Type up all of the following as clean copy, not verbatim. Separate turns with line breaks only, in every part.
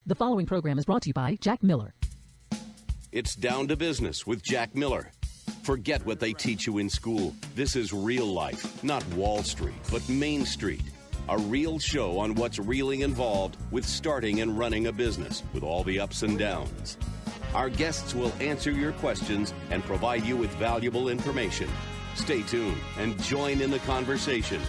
The following program is brought to you by Jack Miller.
It's Down to Business with Jack Miller. Forget what they teach you in school. This is real life, not Wall Street, but Main Street. A real show on what's really involved with starting and running a business with all the ups and downs. Our guests will answer your questions and provide you with valuable information. Stay tuned and join in the conversation.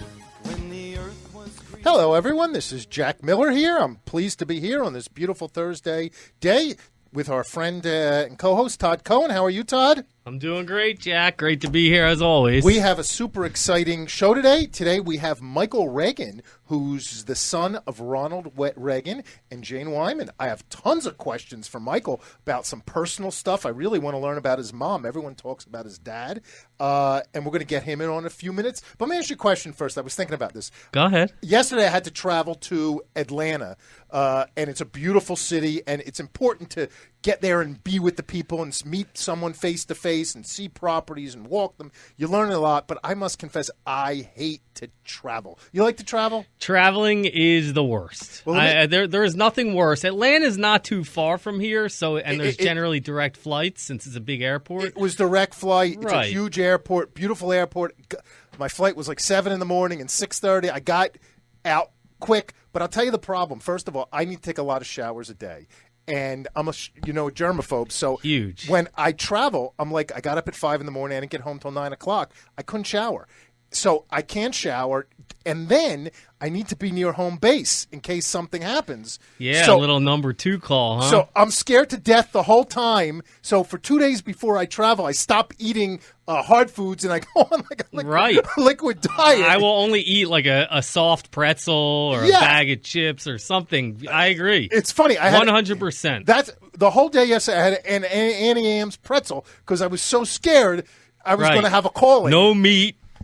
Hello, everyone. This is Jack Miller here. I'm pleased to be here on this beautiful Thursday day with our friend and co-host, Todd Cohen. How are you, Todd?
I'm doing great, Jack. Great to be here, as always.
We have a super exciting show today. Today we have Michael Reagan, who's the son of Ronald Reagan and Jane Wyman. I have tons of questions for Michael about some personal stuff. I really want to learn about his mom. Everyone talks about his dad. And we're going to get him in on a few minutes. But let me ask you a question first. I was thinking about this.
Go ahead.
Yesterday I had to travel to Atlanta, and it's a beautiful city, and it's important to get there and be with the people and meet someone face-to-face and see properties and walk them. You learn a lot, but I must confess, I hate to travel. You like to travel?
Traveling is the worst. Well, there is nothing worse. Atlanta's not too far from here, and there's generally direct flights since it's a big airport.
It was direct flight. It's
right.
A huge airport, beautiful airport. My flight was like 7 in the morning and 6:30. I got out quick, but I'll tell you the problem. First of all, I need to take a lot of showers a day. And I'm a germaphobe, so
huge.
When I travel, I'm like, I got up at 5 in the morning, I didn't get home till 9 o'clock. I couldn't shower. So I can't shower, and then I need to be near home base in case something happens.
Yeah, a little number 2 call, huh?
So I'm scared to death the whole time. So for 2 days before I travel, I stop eating hard foods, and I go on like a liquid diet.
I will only eat like a soft pretzel or a bag of chips or something. I agree.
It's funny. I
100%.
That's the whole day yesterday. I had an Annie Am's pretzel because I was so scared I was going to have a call-in.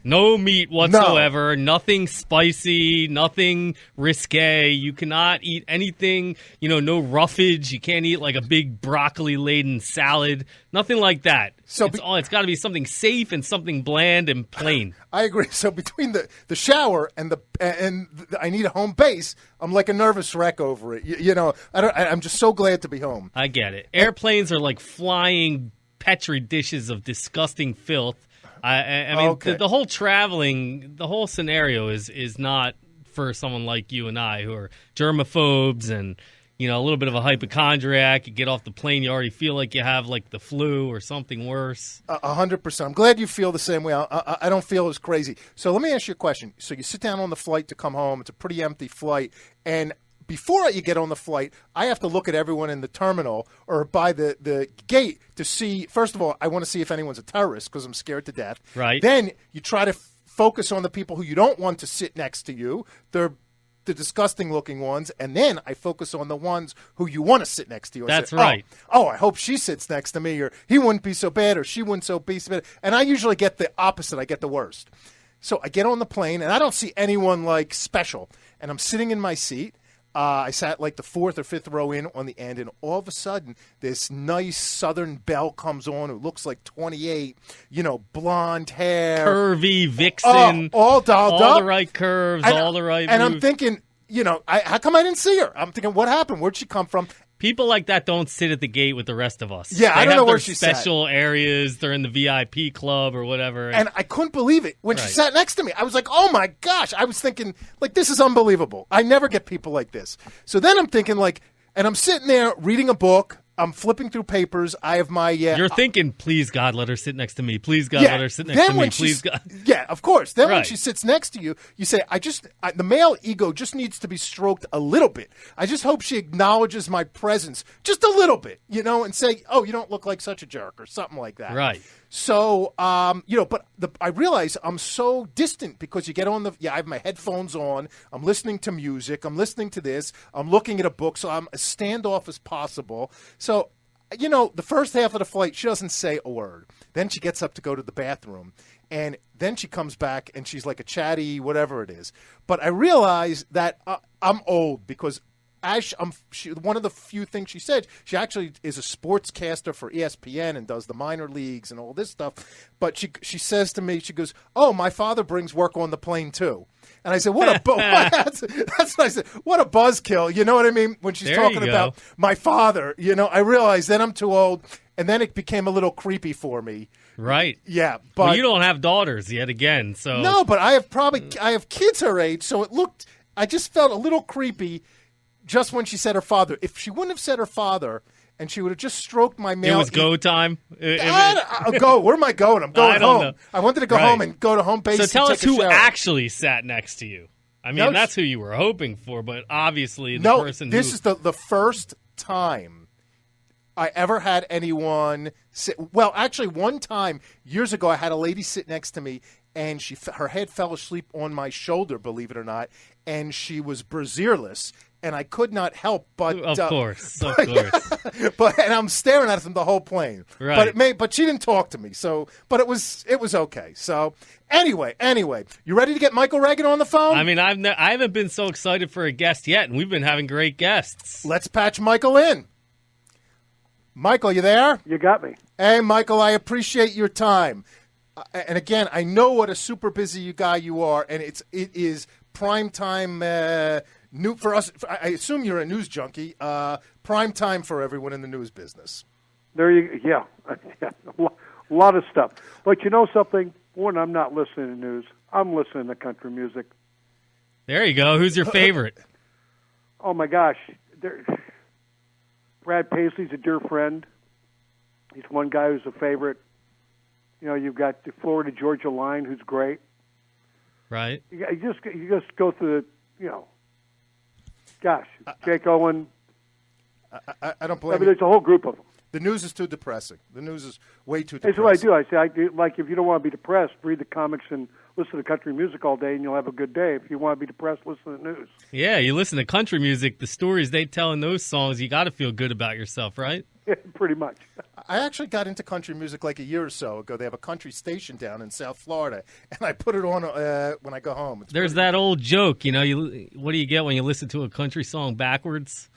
No meat whatsoever, Nothing spicy, nothing risque. You cannot eat anything, no roughage. You can't eat like a big broccoli-laden salad. Nothing like that. So it's got to be something safe and something bland and plain.
I agree. So between the shower and I need a home base, I'm like a nervous wreck over it. I'm just so glad to be home.
I get it. Airplanes are like flying Petri dishes of disgusting filth. I mean,
okay.
the whole traveling, the whole scenario is not for someone like you and I who are germaphobes and, a little bit of a hypochondriac. You get off the plane, you already feel like you have like the flu or something worse.
100%. I'm glad you feel the same way. I don't feel as crazy. So let me ask you a question. So you sit down on the flight to come home. It's a pretty empty flight. And before you get on the flight, I have to look at everyone in the terminal or by the gate to see, first of all, I want to see if anyone's a terrorist because I'm scared to death.
Right.
Then you try to focus on the people who you don't want to sit next to you. They're the disgusting-looking ones. And then I focus on the ones who you want to sit next to you.
That's right.
Oh, I hope she sits next to me, or he wouldn't be so bad, or she wouldn't be so bad. And I usually get the opposite. I get the worst. So I get on the plane, and I don't see anyone, like, special. And I'm sitting in my seat. I sat like the 4th or 5th row in on the end, and all of a sudden, this nice Southern belle comes on who looks like 28, blonde hair.
Curvy, vixen.
All dolled up.
All the right curves, all the right
And
moves.
I'm thinking, how come I didn't see her? I'm thinking, what happened? Where'd she come from?
People like that don't sit at the gate with the rest of us.
Yeah, I don't know where she sat.
Special areas. They're in the VIP club or whatever.
And I couldn't believe it. When she sat next to me, I was like, oh, my gosh. I was thinking, like, this is unbelievable. I never get people like this. So then I'm thinking, like, and I'm sitting there reading a book. I'm flipping through papers. I have my...
You're thinking, please, God, let her sit next to me. Please, God, let her sit next to me. Please, God.
Yeah, of course. Then when she sits next to you, you say, the male ego just needs to be stroked a little bit. I just hope she acknowledges my presence just a little bit, and say, oh, you don't look like such a jerk or something like that.
Right.
So, but I realize I'm so distant because you get on I have my headphones on, I'm listening to music, I'm listening to this, I'm looking at a book, so I'm as standoff as possible. So, the first half of the flight, she doesn't say a word. Then she gets up to go to the bathroom, and then she comes back, and she's like a chatty, whatever it is. But I realize that I'm old because one of the few things she said, she actually is a sportscaster for ESPN and does the minor leagues and all this stuff. But she says to me, she goes, "Oh, my father brings work on the plane too." And I said, that's what I said. What a buzzkill. You know what I mean? When she's talking about my father, I realized then I'm too old. And then it became a little creepy for me.
Right.
Yeah. But
you don't have daughters yet again. So
no, but I have kids her age. So I just felt a little creepy just when she said her father. If she wouldn't have said her father and she would have just stroked my mail.
It was go time.
I'll go. Where am I going? I'm going home. Know. I wanted to go home and go to home base.
So tell us who
shower.
actually sat next to you. I mean, that's who you were hoping for, but obviously
this is the first time I ever had anyone sit. Well, actually, one time years ago, I had a lady sit next to me, and her head fell asleep on my shoulder, believe it or not, and she was brazierless, and I could not help but
of course.
But and I'm staring at them the whole plane.
Right.
But she didn't talk to me. So, but it was okay. So anyway, you ready to get Michael Reagan on the phone?
I mean, I haven't been so excited for a guest yet, and we've been having great guests.
Let's patch Michael in. Michael, you there?
You got me.
Hey, Michael, I appreciate your time. And again, I know what a super busy guy you are, and it is prime time new for us. I assume you're a news junkie. Prime time for everyone in the news business.
Yeah, a lot of stuff. But you know something? When I'm not listening to news, I'm listening to country music.
There you go. Who's your favorite?
Oh my gosh. Brad Paisley's a dear friend. He's one guy who's a favorite. You've got the Florida-Georgia line, who's great.
Right.
You just go through Jake Owen.
I don't blame you.
There's a whole group of them.
The news is too depressing. The news is way too depressing.
That's what I do. Like, if you don't want to be depressed, read the comics and listen to country music all day, and you'll have a good day. If you want to be depressed, listen to the news. Yeah,
you listen to country music, the stories they tell in those songs, you got to feel good about yourself, right?
Yeah, pretty much.
I actually got into country music like a year or so ago. They have a country station down in South Florida, and I put it on when I go home.
There's that old joke, what do you get when you listen to a country song backwards?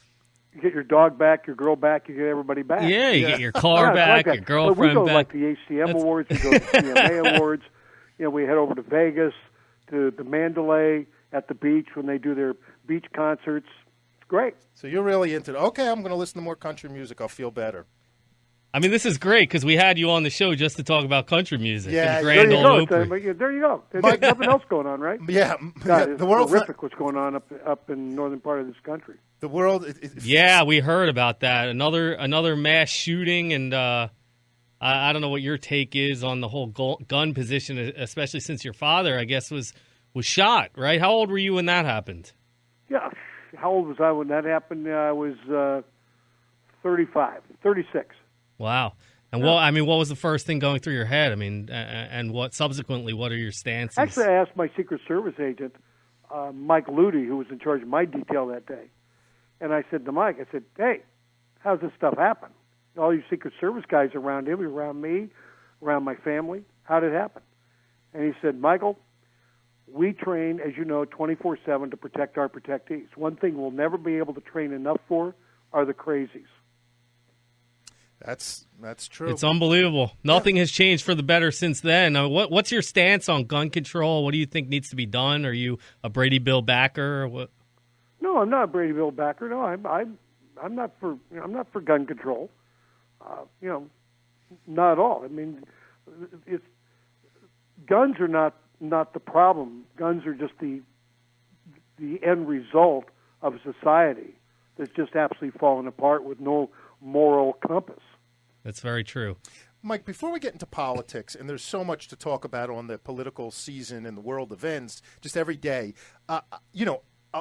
You get your dog back, your girl back, you get everybody back.
Yeah, you get your car back, your girlfriend
we go
back.
Like the ACM Awards, we go to the CMA Awards. We head over to Vegas, to the Mandalay, at the beach when they do their beach concerts. It's great.
So you're really into it. Okay, I'm going to listen to more country music. I'll feel better.
I mean, this is great because we had you on the show just to talk about country music.
Yeah,
there you go. There's nothing else going on, right?
Yeah,
God, the world's horrific what's going on up in the northern part of this country.
The world.
Yeah, we heard about that. Another mass shooting, and I don't know what your take is on the whole gun position, especially since your father, I guess, was shot. Right? How old were you when that happened?
Yeah, how old was I when that happened? I was 36.
Wow. And what was the first thing going through your head? I mean, and what are your stances?
Actually, I asked my Secret Service agent, Mike Luty, who was in charge of my detail that day. And I said to Mike, hey, how's this stuff happen? All you Secret Service guys around him, around me, around my family. How did it happen? And he said, Michael, we train, as you know, 24/7 to protect our protectees. One thing we'll never be able to train enough for are the crazies.
That's true.
It's unbelievable. Nothing has changed for the better since then. What's your stance on gun control? What do you think needs to be done? Are you a Brady Bill backer or what?
No, I'm not a Brady Bill backer. No, I'm not for gun control. Not at all. I mean, guns are not the problem. Guns are just the end result of a society that's just absolutely fallen apart with no moral compass.
That's very true.
Mike, before we get into politics, and there's so much to talk about on the political season and the world events just every day, I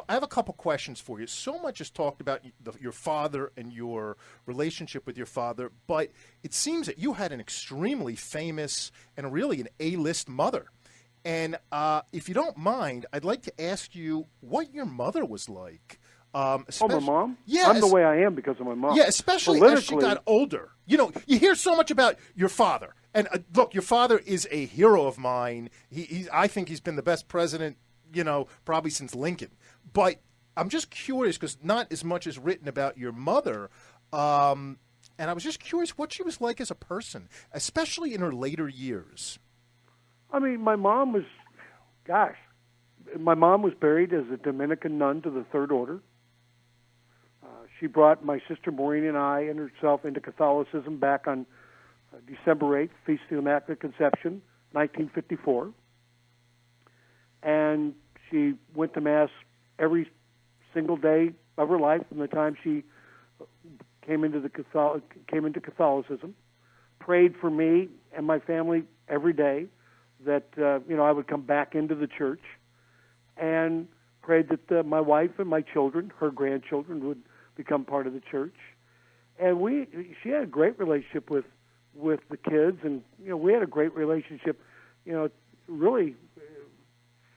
have a couple questions for you. So much is talked about your father and your relationship with your father, but it seems that you had an extremely famous and really an A-list mother. And if you don't mind, I'd like to ask you what your mother was like.
My mom?
Yeah.
I'm the way I am because of my mom.
Yeah, especially as she got older. You hear so much about your father. And look, your father is a hero of mine. I think he's been the best president, probably since Lincoln. But I'm just curious because not as much is written about your mother. And I was just curious what she was like as a person, especially in her later years.
I mean, my mom was buried as a Dominican nun to the Third Order. She brought my sister Maureen and I and herself into Catholicism back on December 8th, Feast of the Immaculate Conception, 1954. And she went to Mass every single day of her life from the time she came into Catholicism, prayed for me and my family every day that I would come back into the church, and prayed that my wife and my children, her grandchildren, would become part of the church. And she had a great relationship with the kids, and we had a great relationship, really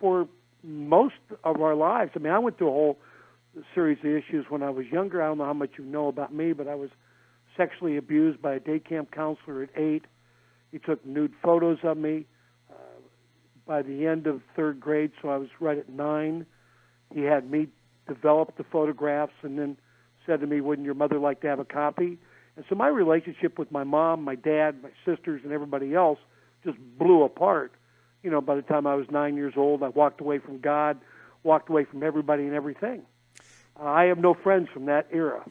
for most of our lives. I mean, I went through a whole series of issues when I was younger. I don't know how much you know about me, but I was sexually abused by a day camp counselor at 8. He took nude photos of me by the end of 3rd grade, so I was right at 9. He had me develop the photographs and then said to me, wouldn't your mother like to have a copy? And so my relationship with my mom, my dad, my sisters, and everybody else just blew apart. By the time I was 9 years old, I walked away from God, walked away from everybody and everything. I have no friends from that era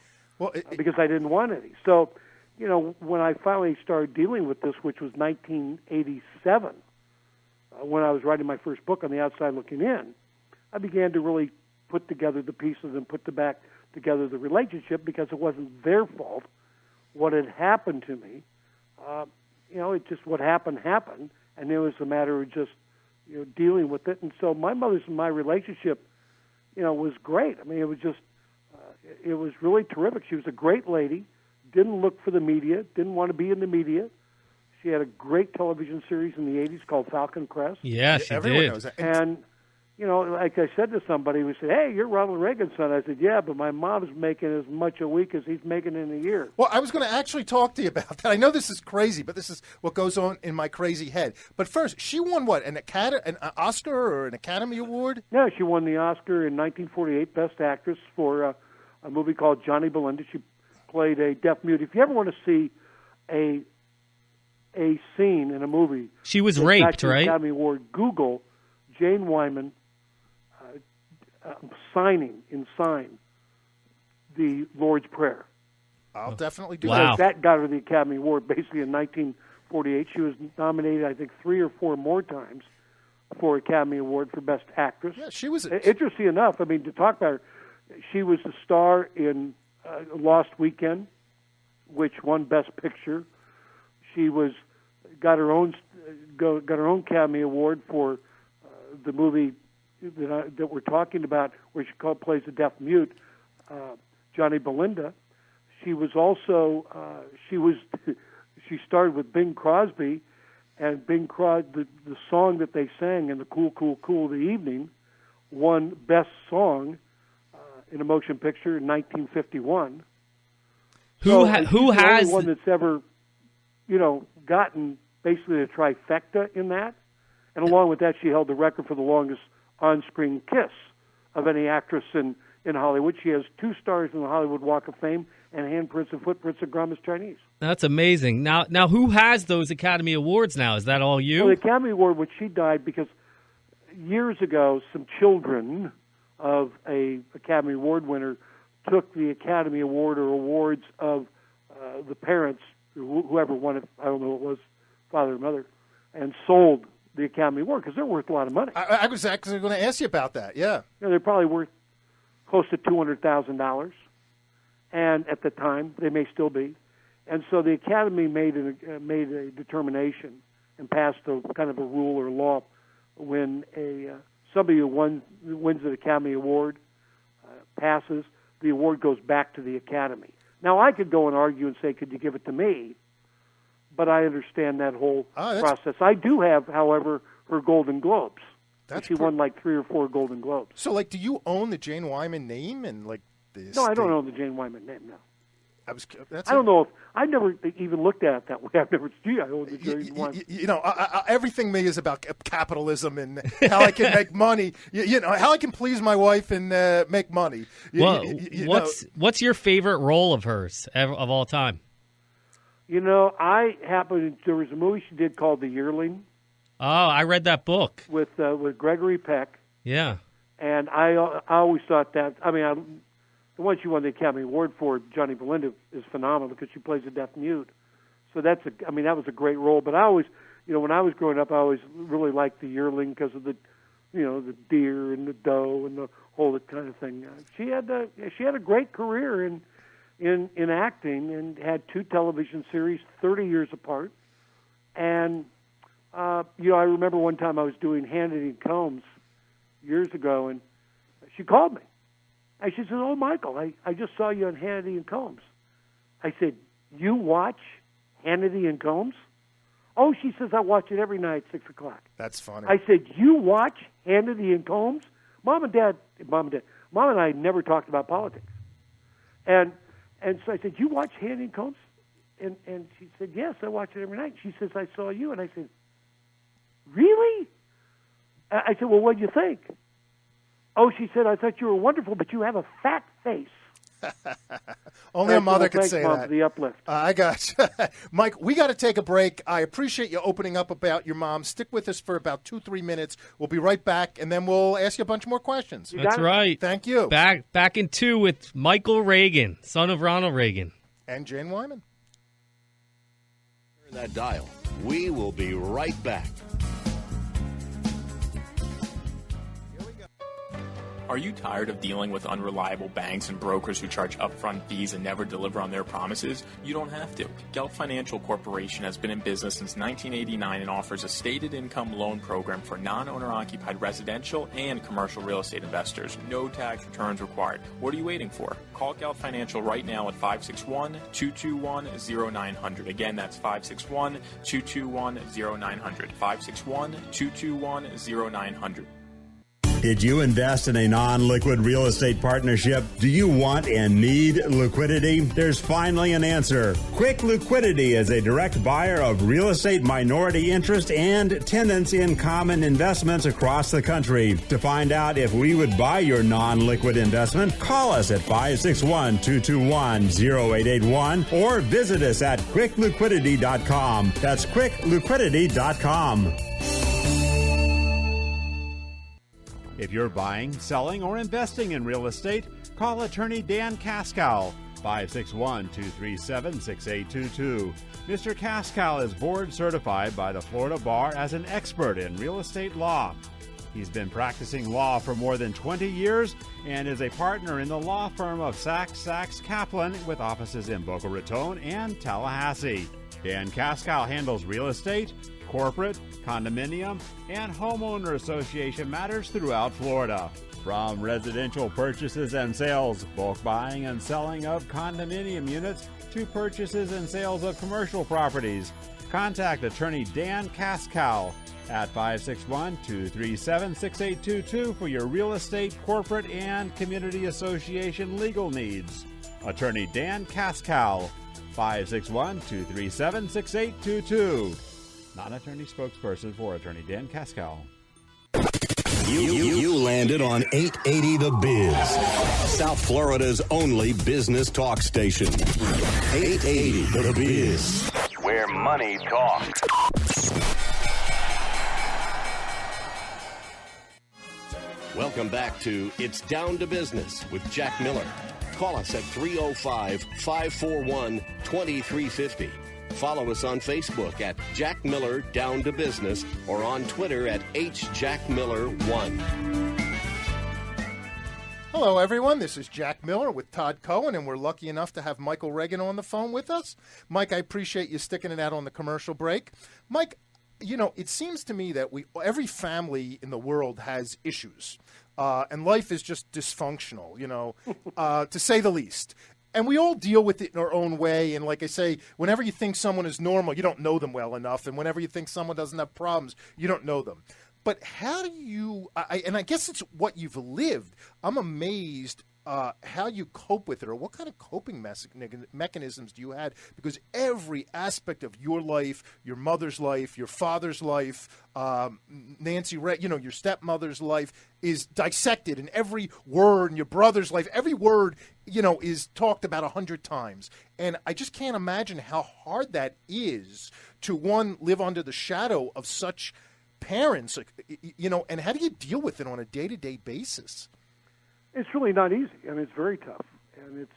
because I didn't want any. So, when I finally started dealing with this, which was 1987, when I was writing my first book, On the Outside Looking In, I began to really put together the pieces and put back together the relationship because it wasn't their fault. What had happened to me, it just what happened, and it was a matter of just dealing with it. And so my mother's and my relationship was great. I mean, it was just, it was really terrific. She was a great lady, didn't look for the media, didn't want to be in the media. She had a great television series in the 80s called Falcon Crest.
Yeah, she
Everyone
did.
knows that.
And, like I said to somebody who said, hey, you're Ronald Reagan's son. I said, yeah, but my mom's making as much a week as he's making in a year.
Well, I was going to actually talk to you about that. I know this is crazy, but this is what goes on in my crazy head. But first, she won what, an Oscar or an Academy Award?
Yeah, she won the Oscar in 1948, Best Actress, for a movie called Johnny Belinda. She played a deaf mute. If you ever want to see a scene in a movie,
she was raped, right?
Academy Award. Google Jane Wyman signing the Lord's Prayer.
I'll definitely do
Wow.
That got her the Academy Award basically in 1948. She was nominated, I think, 3 or 4 more times for Academy Award for Best Actress.
Yeah, she was.
Interesting enough, I mean, to talk about her, she was a star in Lost Weekend, which won Best Picture. She got her own Academy Award for the movie that we're talking about, where she plays a deaf mute, Johnny Belinda. She was also she started with Bing Crosby, and Bing Crosby, the song that they sang in the Cool, Cool, Cool of the Evening, won Best Song in a motion picture in 1951.
Who
she's
has
the only one that's ever, gotten basically a trifecta in that, and along with that, she held the record for the longest on-screen kiss of any actress in Hollywood. She has 2 stars in the Hollywood Walk of Fame and handprints and footprints of Grandma's Chinese.
That's amazing. Now, who has those Academy Awards now? Is that all you?
Well, the Academy Award, which she died because years ago, some children of a Academy Award winner took the Academy Award or awards of the parents, whoever won it, I don't know what it was, father or mother, and sold the Academy Award because they're worth a lot of money.
I was actually going to ask you about that. Yeah,
they're probably worth close to $200,000, and at the time they may still be. And so the Academy made a determination and passed a kind of a rule or law when somebody who wins an Academy Award passes, the award goes back to the Academy. Now I could go and argue and say, could you give it to me? But I understand that whole process. I do have, however, her Golden Globes. She won like 3 or 4 Golden Globes.
So, do you own the Jane Wyman name and the?
No, I don't own the Jane Wyman name. No.
That's
I don't know if I never even looked at it that way. I've never. Gee, I own the Jersey one.
Everything me is about capitalism and how I can make money. How I can please my wife and make money.
What's your favorite role of hers of all time?
There was a movie she did called The Yearling.
Oh, I read that book
with Gregory Peck.
Yeah,
and I always thought that. I mean, the one she won the Academy Award for, Johnny Belinda, is phenomenal because she plays a deaf mute. So that was a great role. But I always, when I was growing up, I always really liked The Yearling because of the deer and the doe and the whole kind of thing. She had a great career in acting and had 2 television series 30 years apart. And I remember one time I was doing Hannity and Combs years ago, and she called me. And she said, "Oh, Michael, I just saw you on Hannity and Combs." I said, "You watch Hannity and Combs?" "Oh," she says, "I watch it every night at 6 o'clock."
That's funny.
I said, "You watch Hannity and Combs?" Mom and I never talked about politics. And so I said, "You watch Hannity and Combs?" And she said, "Yes, I watch it every night." She says, "I saw you." And I said, "Really?" I said, "Well, what do you think?" "Oh," she said, "I thought you were wonderful, but you have a fat face."
Only a mother could say
Mom,
that.
for the uplift.
I got you. Mike, we got to take a break. I appreciate you opening up about your mom. Stick with us for about 2-3 minutes. We'll be right back, and then we'll ask you a bunch more questions.
That's right.
Thank you.
Back in 2 with Michael Reagan, son of Ronald Reagan.
And Jane Wyman.
Turn that dial. We will be right back.
Are you tired of dealing with unreliable banks and brokers who charge upfront fees and never deliver on their promises? You don't have to. Gelt Financial Corporation has been in business since 1989 and offers a stated income loan program for non-owner-occupied residential and commercial real estate investors. No tax returns required. What are you waiting for? Call Gelt Financial right now at 561-221-0900. Again, that's 561-221-0900. 561-221-0900.
Did you invest in a non-liquid real estate partnership? Do you want and need liquidity? There's finally an answer. Quick Liquidity is a direct buyer of real estate minority interest and tenants in common investments across the country. To find out if we would buy your non-liquid investment, call us at 561-221-0881 or visit us at quickliquidity.com. That's quickliquidity.com. If you're buying, selling, or investing in real estate, call attorney Dan Kaskow, 561-237-6822. Mr. Kaskow is board certified by the Florida Bar as an expert in real estate law. He's been practicing law for more than 20 years and is a partner in the law firm of Sachs Kaplan with offices in Boca Raton and Tallahassee. Dan Kaskow handles real estate, corporate, condominium, and homeowner association matters throughout Florida. From residential purchases and sales, bulk buying and selling of condominium units, to purchases and sales of commercial properties. Contact attorney Dan Kaskow at 561-237-6822 for your real estate, corporate, and community association legal needs. Attorney Dan Kaskow, 561-237-6822. Non-attorney spokesperson for attorney Dan Kaskow.
You landed on 880 The Biz, South Florida's only business talk station. 880 The Biz, where money talks. Welcome back to It's Down to Business with Jack Miller. Call us at 305-541-2350. Follow us on Facebook at Jack Miller Down to Business or on Twitter at HJackMiller1.
Hello, everyone. This is Jack Miller with Todd Cohen, and we're lucky enough to have Michael Reagan on the phone with us. Mike, I appreciate you sticking it out on the commercial break. Mike, it seems to me that every family in the world has issues, and life is just dysfunctional, to say the least. And we all deal with it in our own way. And like I say, whenever you think someone is normal, you don't know them well enough. And whenever you think someone doesn't have problems, you don't know them. But how do you and I guess it's what you've lived. I'm amazed how you cope with it, or what kind of coping mechanisms do you have? Because every aspect of your life, your mother's life, your father's life, Nancy Reagan, your stepmother's life is dissected, and every word in your brother's life, every word, is talked about 100 times. And I just can't imagine how hard that is to, one, live under the shadow of such parents, and how do you deal with it on a day-to-day basis?
It's really not easy. I mean, it's very tough, and it's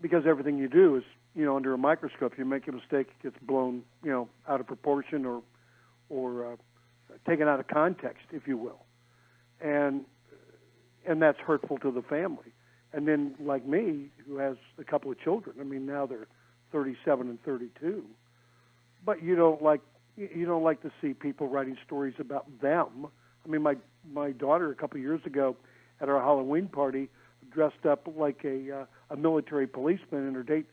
because everything you do is, under a microscope. You make a mistake, it gets blown, out of proportion or taken out of context, if you will, and that's hurtful to the family. And then, like me, who has a couple of children. I mean, now they're 37 and 32, but you don't like to see people writing stories about them. I mean, my daughter a couple of years ago, at our Halloween party, dressed up like a military policeman, and her date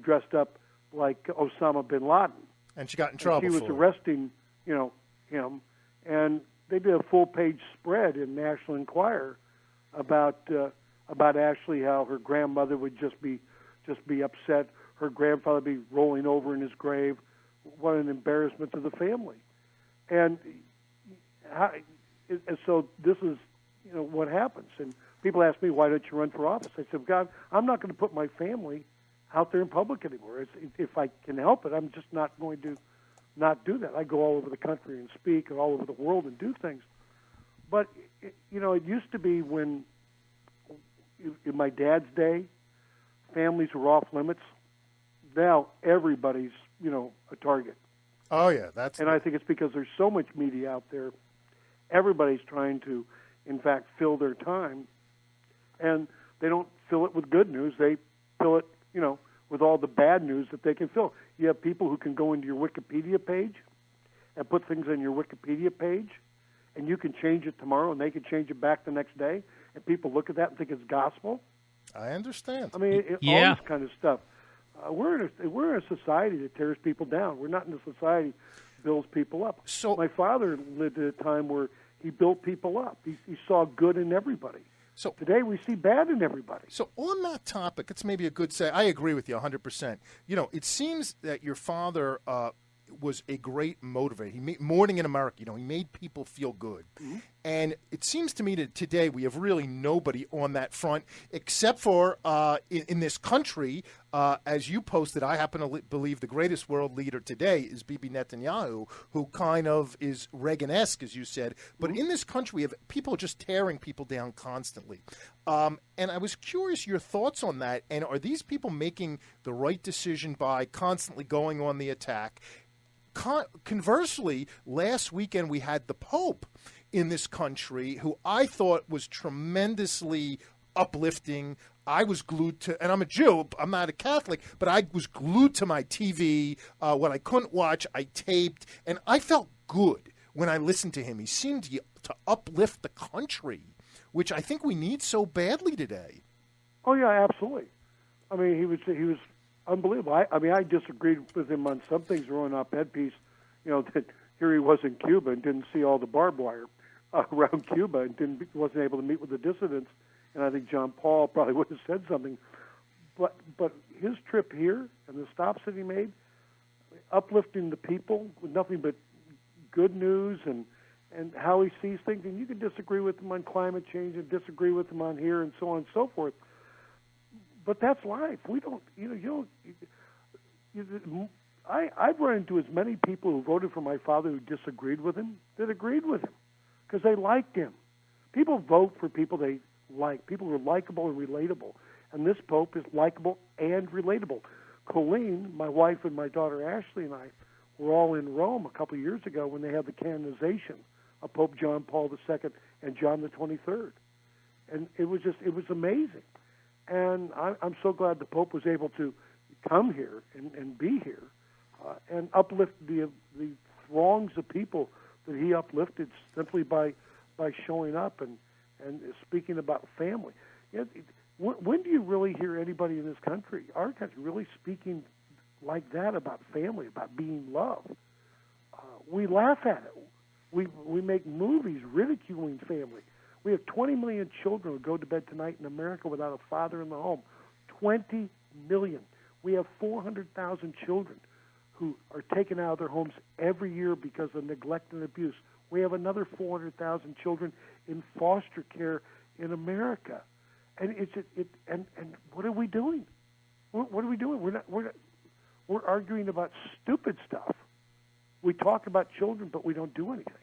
dressed up like Osama bin Laden.
And she got in trouble.
She was arresting, him, and they did a full-page spread in National Enquirer about Ashley, how her grandmother would just be upset, her grandfather would be rolling over in his grave. What an embarrassment to the family, and so this is. What happens. And people ask me, why don't you run for office? I said, God, I'm not going to put my family out there in public anymore. If I can help it, I'm just not going to not do that. I go all over the country and speak, and all over the world and do things. But, it used to be when, in my dad's day, families were off limits. Now everybody's, a target.
Oh, yeah.
And I think it's because there's so much media out there. Everybody's trying to, in fact, fill their time, and they don't fill it with good news. They fill it, with all the bad news that they can fill. You have people who can go into your Wikipedia page and put things on your Wikipedia page, and you can change it tomorrow, and they can change it back the next day, and people look at that and think it's gospel.
I understand.
I mean, all this kind of stuff. We're in a society that tears people down. We're not in a society that builds people up. So my father lived at a time where he built people up. He saw good in everybody. So today we see bad in everybody.
So on that topic, it's maybe a good say. I agree with you 100%. It seems that your father was a great motivator. He made Morning in America. He made people feel good. Mm-hmm. And it seems to me that today we have really nobody on that front except for in this country, as you posted, I happen to believe the greatest world leader today is Bibi Netanyahu, who kind of is Reagan-esque, as you said. But in this country, we have people just tearing people down constantly. And I was curious your thoughts on that. And are these people making the right decision by constantly going on the attack? Conversely, last weekend we had the Pope in this country, who I thought was tremendously uplifting. I was glued to, and I'm a Jew, I'm not a Catholic, but I was glued to my TV. When I couldn't watch, I taped, and I felt good when I listened to him. He seemed to uplift the country, which I think we need so badly today.
Oh, yeah, absolutely. I mean, he was unbelievable. I disagreed with him on some things. Wrote an op-ed piece, that here he was in Cuba and didn't see all the barbed wire around Cuba and wasn't able to meet with the dissidents. And I think John Paul probably would have said something. But his trip here and the stops that he made, uplifting the people with nothing but good news and how he sees things. And you can disagree with him on climate change and disagree with him on here and so on and so forth. But that's life. We don't, I've run into as many people who voted for my father who disagreed with him that agreed with him because they liked him. People vote for people they like, people who are likable and relatable. And this Pope is likable and relatable. Colleen, my wife, and my daughter Ashley and I were all in Rome a couple of years ago when they had the canonization of Pope John Paul II and John the 23rd. And it was amazing. And I'm so glad the Pope was able to come here and be here and uplift the throngs of people that he uplifted simply by showing up and speaking about family. When do you really hear anybody in this country, our country, really speaking like that about family, about being loved? We laugh at it. We make movies ridiculing family. We have 20 million children who go to bed tonight in America without a father in the home. 20 million. We have 400,000 children who are taken out of their homes every year because of neglect and abuse. We have another 400,000 children in foster care in America. And and what are we doing? What are we doing? We're arguing about stupid stuff. We talk about children, but we don't do anything.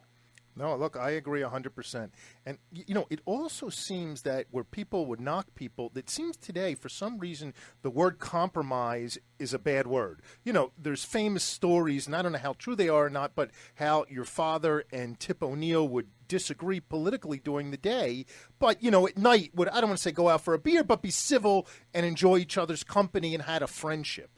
No, look, I agree 100%. And, you know, it also seems that where people would knock people, it seems today, for some reason, the word compromise is a bad word. You know, there's famous stories, and I don't know how true they are or not, but how your father and Tip O'Neill would disagree politically during the day, but, you know, at night would, I don't want to say go out for a beer, but be civil and enjoy each other's company and had a friendship.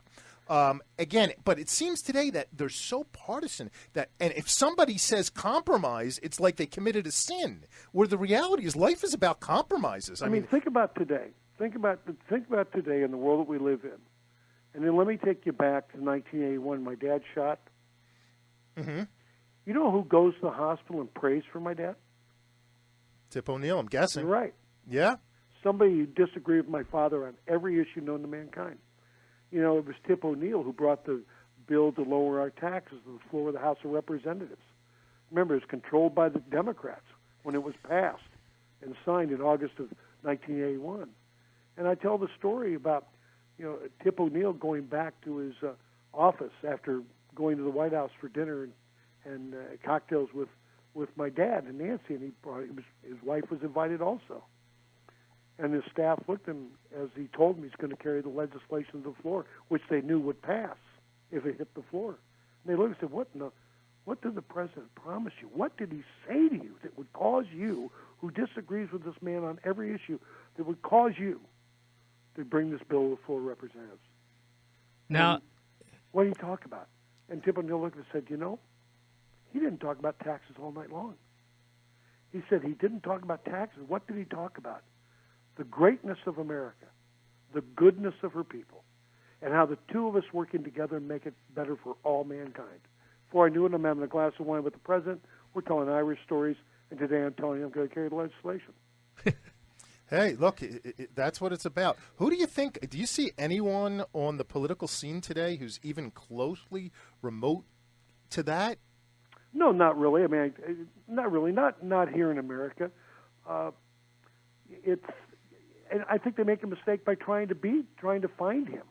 Again, but it seems today that they're so partisan that, and if somebody says compromise, it's like they committed a sin. Where the reality is, life is about compromises.
I mean, think about today. Think about today in the world that we live in, and then let me take you back to 1981. My dad shot.
Mm-hmm.
You know who goes to the hospital and prays for my dad?
Tip O'Neill, I'm guessing.
You're right.
Yeah.
Somebody who disagreed with my father on every issue known to mankind. You know, it was Tip O'Neill who brought the bill to lower our taxes to the floor of the House of Representatives. Remember, it was controlled by the Democrats when it was passed and signed in August of 1981. And I tell the story about, you know, Tip O'Neill going back to his office after going to the White House for dinner and cocktails with my dad and Nancy, and his wife was invited also. And his staff looked at him as he told me he's going to carry the legislation to the floor, which they knew would pass if it hit the floor. And they looked and said, what did the president promise you? What did he say to you that would cause you, who disagrees with this man on every issue, that would cause you to bring this bill to the floor of representatives?
Now,
and what did he talk about? And Tip O'Neill looked and said, you know, he didn't talk about taxes all night long. He said he didn't talk about taxes. What did he talk about? The greatness of America, the goodness of her people, and how the two of us working together make it better for all mankind. Before I knew it, I'm having a glass of wine with the president. We're telling Irish stories, and today I'm telling you I'm going to carry the legislation.
Hey, look, that's what it's about. Who do you think, do you see anyone on the political scene today who's even closely remote to that?
No, not really. I mean, not really. Not here in America. And I think they make a mistake by trying to find him.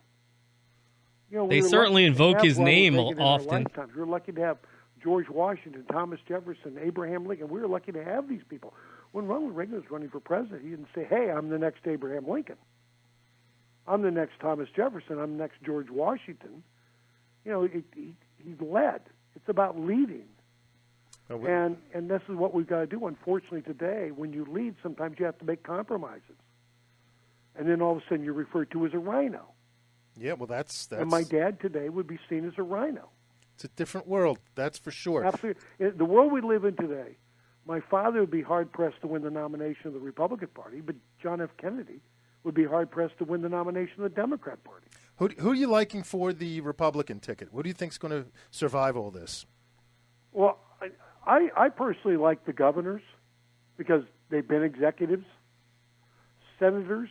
You know,
they certainly invoke his name often.
We were lucky to have George Washington, Thomas Jefferson, Abraham Lincoln. We were lucky to have these people. When Ronald Reagan was running for president, he didn't say, hey, I'm the next Abraham Lincoln. I'm the next Thomas Jefferson. I'm the next George Washington. You know, he led. It's about leading. And this is what we've got to do. Unfortunately, today, when you lead, sometimes you have to make compromises. And then all of a sudden you're referred to as a rhino.
Yeah, well, that's...
And my dad today would be seen as a rhino.
It's a different world, that's for sure.
Absolutely. In the world we live in today, my father would be hard-pressed to win the nomination of the Republican Party, but John F. Kennedy would be hard-pressed to win the nomination of the Democrat Party.
Who are you liking for the Republican ticket? What do you think is going to survive all this?
Well, I personally like the governors because they've been executives. Senators,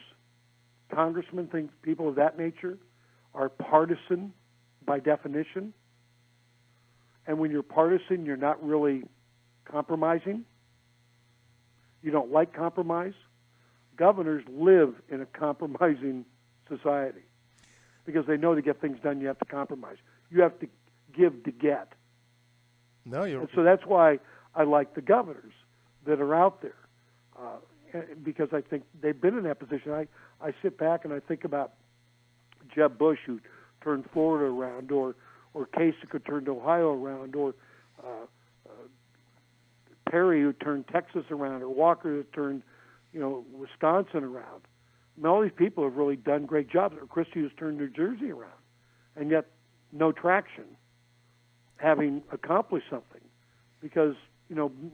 congressmen, people of that nature are partisan by definition. And when you're partisan, you're not really compromising. You don't like compromise. Governors live in a compromising society because they know to get things done, you have to compromise. You have to give to get.
No,
and so that's why I like the governors that are out there because I think they've been in that position. I sit back and I think about Jeb Bush, who turned Florida around, or Kasich, who turned Ohio around, or Perry, who turned Texas around, or Walker, who turned, Wisconsin around. I mean, all these people have really done great jobs. Or Christie, who's turned New Jersey around, and yet no traction, having accomplished something, because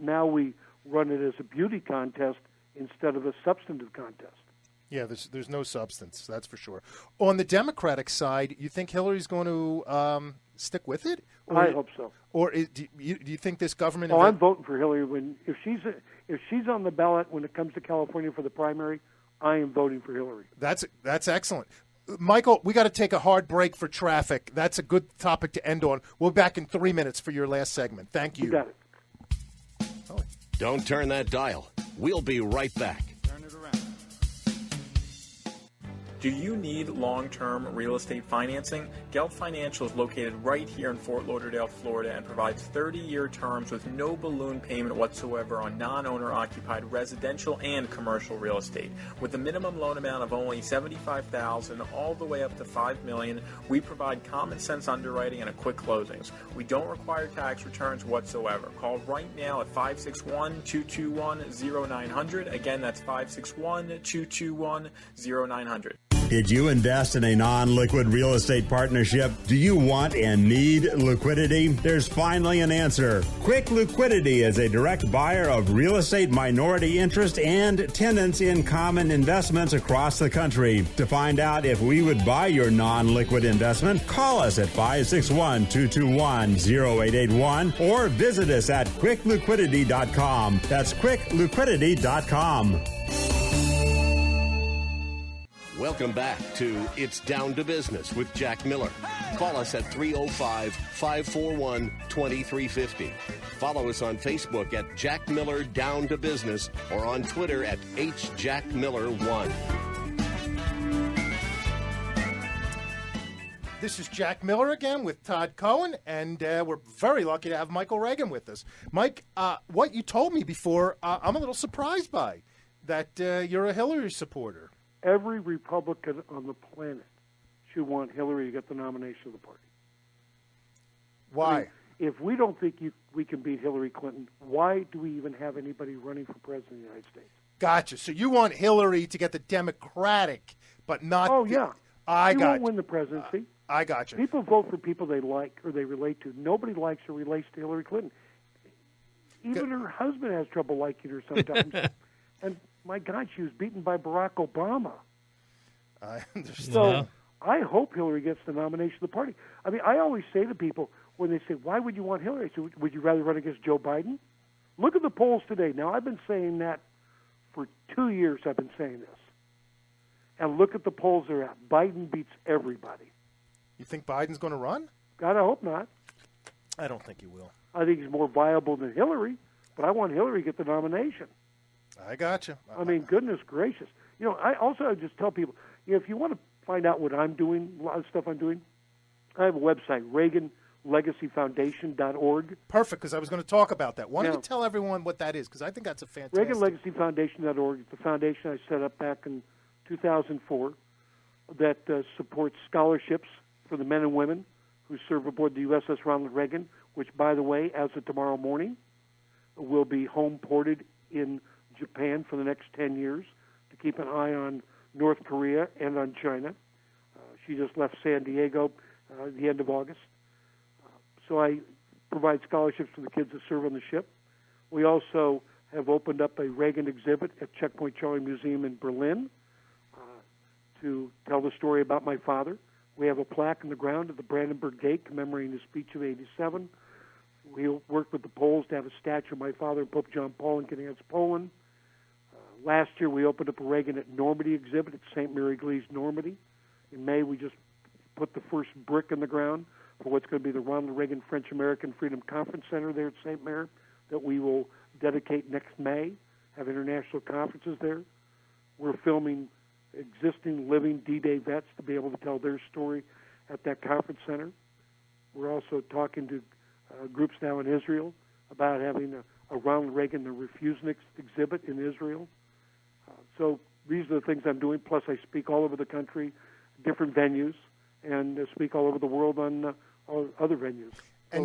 now we run it as a beauty contest instead of a substantive contest.
Yeah, there's no substance, that's for sure. On the Democratic side, you think Hillary's going to stick with it? Or,
I hope so.
Or do you think this government?
Oh, I'm voting for Hillary if she's on the ballot when it comes to California for the primary. I am voting for Hillary.
That's excellent. Michael, we got to take a hard break for traffic. That's a good topic to end on. We'll be back in 3 minutes for your last segment. Thank you.
You got it.
Don't turn that dial. We'll be right back.
Turn it around.
Do you need long-term real estate financing? Gelb Financial is located right here in Fort Lauderdale, Florida, and provides 30-year terms with no balloon payment whatsoever on non-owner occupied residential and commercial real estate. With a minimum loan amount of only $75,000 all the way up to $5 million, we provide common sense underwriting and quick closings. We don't require tax returns whatsoever. Call right now at 561-221-0900. Again, that's 561-221-0900.
Did you invest in a non-liquid real estate partnership? Do you want and need liquidity? There's finally an answer. Quick Liquidity is a direct buyer of real estate minority interest and tenants in common investments across the country. To find out if we would buy your non-liquid investment, call us at 561-221-0881 or visit us at quickliquidity.com. That's quickliquidity.com.
Welcome back to It's Down to Business with Jack Miller. Call us at 305-541-2350. Follow us on Facebook at Jack Miller Down to Business or on Twitter at HJackMiller1.
This is Jack Miller again with Todd Cohen, and we're very lucky to have Michael Reagan with us. Mike, what you told me before, I'm a little surprised by, that you're a Hillary supporter.
Every Republican on the planet should want Hillary to get the nomination of the party.
Why?
I mean, if we don't think we can beat Hillary Clinton, why do we even have anybody running for president of the United States?
Gotcha. So you want Hillary to get the Democratic, but not...
Oh, yeah.
She
won't win the presidency.
I got you.
People vote for people they like or they relate to. Nobody likes or relates to Hillary Clinton. Even her husband has trouble liking her sometimes. And... my God, she was beaten by Barack Obama.
I understand.
So I hope Hillary gets the nomination of the party. I mean, I always say to people when they say, why would you want Hillary? I say, would you rather run against Joe Biden? Look at the polls today. Now, I've been saying that for 2 years. I've been saying this. And look at the polls they're at. Biden beats everybody.
You think Biden's going to run?
God, I hope not.
I don't think he will.
I think he's more viable than Hillary, but I want Hillary to get the nomination.
I got you.
I mean, goodness gracious. You know, I just tell people, if you want to find out what I'm doing, a lot of stuff I'm doing, I have a website, ReaganLegacyFoundation.org.
Perfect, because I was going to talk about that. Why don't you tell everyone what that is? Because I think that's a fantastic...
ReaganLegacyFoundation.org is the foundation I set up back in 2004 that supports scholarships for the men and women who serve aboard the USS Ronald Reagan, which, by the way, as of tomorrow morning, will be home ported in Japan for the next 10 years to keep an eye on North Korea and on China. She just left San Diego at the end of August. So I provide scholarships for the kids that serve on the ship. We also have opened up a Reagan exhibit at Checkpoint Charlie Museum in Berlin to tell the story about my father. We have a plaque in the ground at the Brandenburg Gate commemorating his speech of 87. We worked with the Poles to have a statue of my father and Pope John Paul in Gdansk, Poland. Last year, we opened up a Reagan at Normandy exhibit at St. Mary Glees, Normandy. In May, we just put the first brick in the ground for what's going to be the Ronald Reagan French-American Freedom Conference Center there at St. Mary that we will dedicate next May, have international conferences there. We're filming existing living D-Day vets to be able to tell their story at that conference center. We're also talking to groups now in Israel about having a Ronald Reagan the Refuseniks exhibit in Israel. So these are the things I'm doing. Plus, I speak all over the country, different venues, and speak all over the world on other venues. So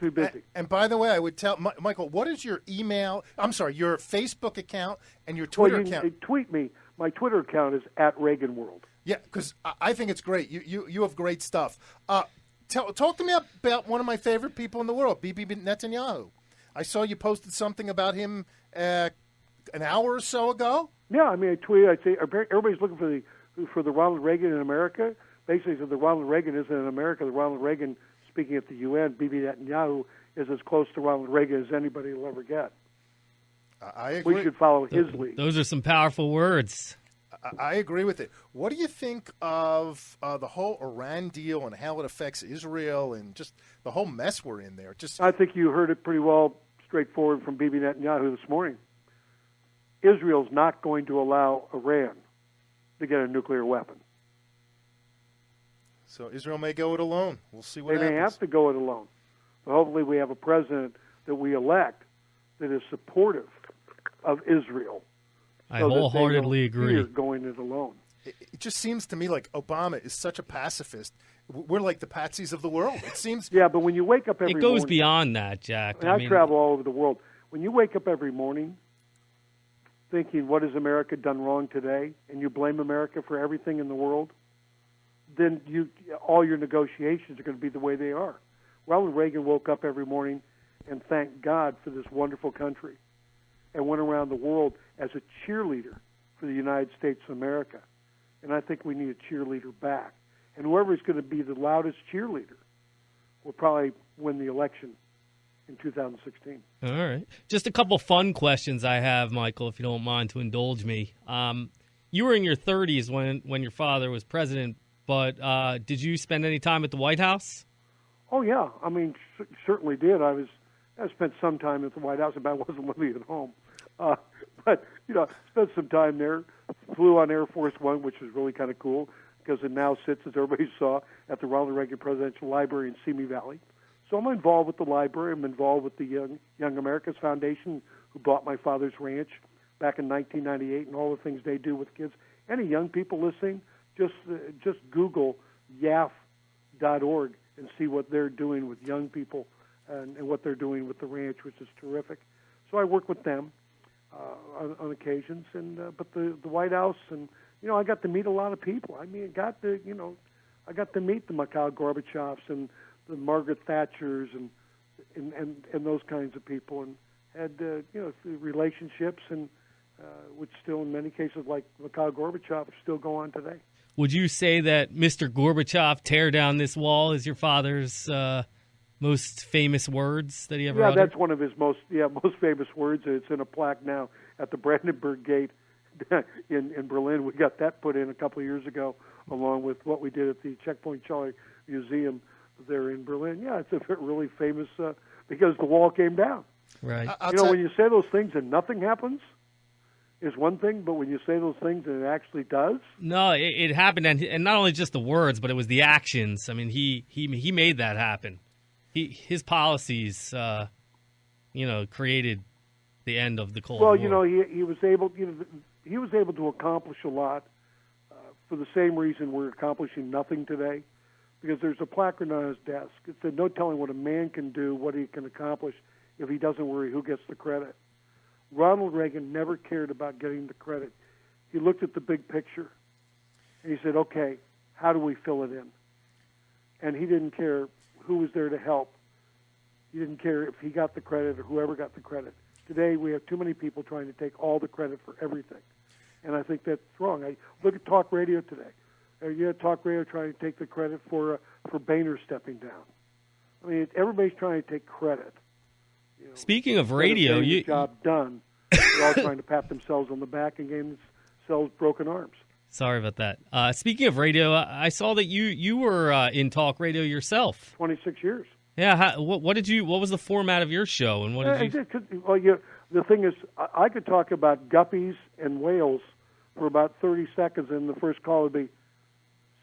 busy.
And by the way, I would tell Michael, what is your email? I'm sorry, your Facebook account and your Twitter account.
Tweet me. My Twitter account is @ReaganWorld.
Yeah, because I think it's great. You have great stuff. Talk to me about one of my favorite people in the world, Bibi Netanyahu. I saw you posted something about him an hour or so ago.
Yeah, I mean, I tweeted. I say everybody's looking for the Ronald Reagan in America. Basically, said the Ronald Reagan isn't in America. The Ronald Reagan speaking at the UN, Bibi Netanyahu, is as close to Ronald Reagan as anybody will ever get.
I agree.
We should follow his lead.
Those are some powerful words.
I agree with it. What do you think of the whole Iran deal and how it affects Israel and just the whole mess we're in there?
I think you heard it pretty well straightforward from Bibi Netanyahu this morning. Israel's not going to allow Iran to get a nuclear weapon.
So Israel may go it alone. We'll see what happens.
They may have to go it alone. But hopefully we have a president that we elect that is supportive of Israel.
I wholeheartedly agree.
Going it alone.
It just seems to me like Obama is such a pacifist. We're like the patsies of the world. It seems.
Yeah, but when you wake up every morning.
It goes beyond that, Jack.
I mean, I travel all over the world. When you wake up every morning thinking, what has America done wrong today? And you blame America for everything in the world, then all your negotiations are going to be the way they are. Ronald Reagan woke up every morning and thanked God for this wonderful country and went around the world as a cheerleader for the United States of America. And I think we need a cheerleader back. And whoever's going to be the loudest cheerleader will probably win the election in 2016.
All right. Just a couple fun questions I have, Michael, if you don't mind to indulge me. You were in your 30s when your father was president, but did you spend any time at the White House?
Oh, yeah. I mean, certainly did. I spent some time at the White House, but I wasn't living at home. But, spent some time there. Flew on Air Force One, which was really kind of cool because it now sits, as everybody saw, at the Ronald Reagan Presidential Library in Simi Valley. So I'm involved with the library. I'm involved with the Young Americas Foundation, who bought my father's ranch back in 1998, and all the things they do with kids. Any young people listening, just Google YAF.org and see what they're doing with young people and what they're doing with the ranch, which is terrific. So I work with them on occasions, but the White House, and I got to meet a lot of people. I mean, I got to meet the Mikhail Gorbachevs and the Margaret Thatchers and those kinds of people, and had relationships, and which still in many cases, like Mikhail Gorbachev, still go on today.
Would you say that Mr. Gorbachev, tear down this wall, is your father's most famous words that he ever uttered?
Yeah, that's one of his most famous words. It's in a plaque now at the Brandenburg Gate in Berlin. We got that put in a couple of years ago, along with what we did at the Checkpoint Charlie Museum there in Berlin. Yeah, it's a really famous because the wall came down.
Right.
When you say those things and nothing happens is one thing, but when you say those things and it actually does.
No, it happened, and not only just the words, but it was the actions. I mean, he made that happen. His policies, created the end of the Cold War.
Well, he was able to accomplish a lot for the same reason we're accomplishing nothing today, because there's a placard on his desk. It said, "No telling what a man can do, what he can accomplish, if he doesn't worry who gets the credit." Ronald Reagan never cared about getting the credit. He looked at the big picture, and he said, "Okay, how do we fill it in?" And he didn't care who was there to help. He didn't care if he got the credit or whoever got the credit. Today, we have too many people trying to take all the credit for everything, and I think that's wrong. I look at talk radio today. You have talk radio trying to take the credit for Boehner stepping down. I mean, everybody's trying to take credit.
Speaking of radio,
job done. They're all trying to pat themselves on the back and gain themselves broken arms.
Sorry about that. Speaking of radio, I saw that you were in talk radio yourself.
26 years.
Yeah. What was the format of your show, and what did you?
Well, the thing is, I could talk about guppies and whales for about 30 seconds, and the first call would be,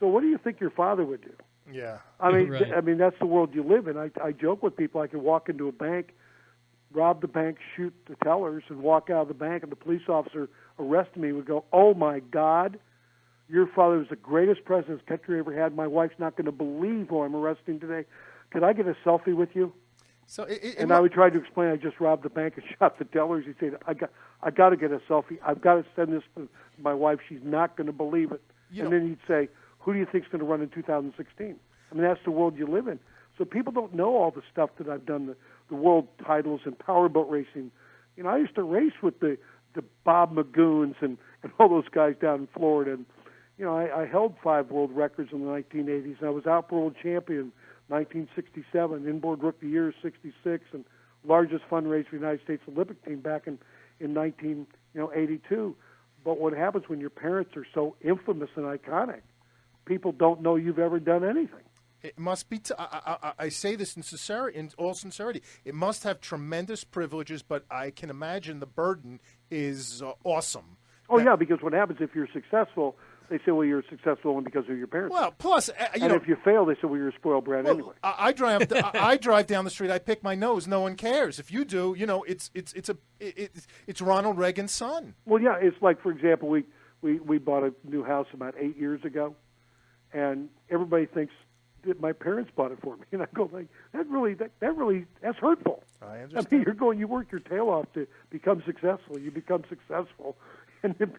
"So, what do you think your father would do?"
Yeah.
I mean,
right.
That's the world you live in. I joke with people. I could walk into a bank, rob the bank, shoot the tellers, and walk out of the bank, and the police officer arrested me. Would go, "Oh my God, your father was the greatest president this country ever had. My wife's not going to believe who I'm arresting today. Could I get a selfie with you?"
So
I would try to explain I just robbed the bank and shot the tellers. He'd say, I got to get a selfie. I've got to send this to my wife. She's not going to believe it." Then he'd say, "Who do you think's going to run in 2016? I mean, that's the world you live in. So people don't know all the stuff that I've done, the world titles and powerboat racing. I used to race with the Bob Magoons and and all those guys down in Florida. And, I held 5 world records in the 1980s, and I was outboard world champion 1967, inboard rookie year 66, and largest fundraiser for the United States Olympic team back in 1982. But what happens when your parents are so infamous and iconic? People don't know you've ever done anything.
It must be. I say this in all sincerity. It must have tremendous privileges, but I can imagine the burden is awesome.
Oh, yeah, because what happens if you're successful, they say, well, you're successful only because of your parents.
Well, plus,
if you fail, they say, well, you're a spoiled brat anyway.
I drive down the street. I pick my nose. No one cares. If you do, it's Ronald Reagan's son.
Well, yeah, it's like, for example, we bought a new house about 8 years ago, and everybody thinks that my parents bought it for me, and I go like, that's hurtful.
I understand.
I mean, you work your tail off to become successful. You become successful. And then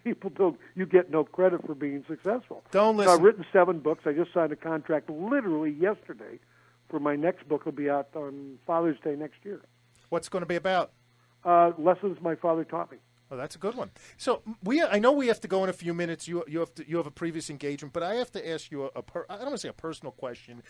you get no credit for being successful.
Don't listen.
So I've written 7 books. I just signed a contract literally yesterday for my next book. Will be out on Father's Day next year.
What's it going to be about?
Lessons my father taught me.
Oh, that's a good one. So I know we have to go in a few minutes. You have a previous engagement, but I have to ask you I don't want to say a personal question.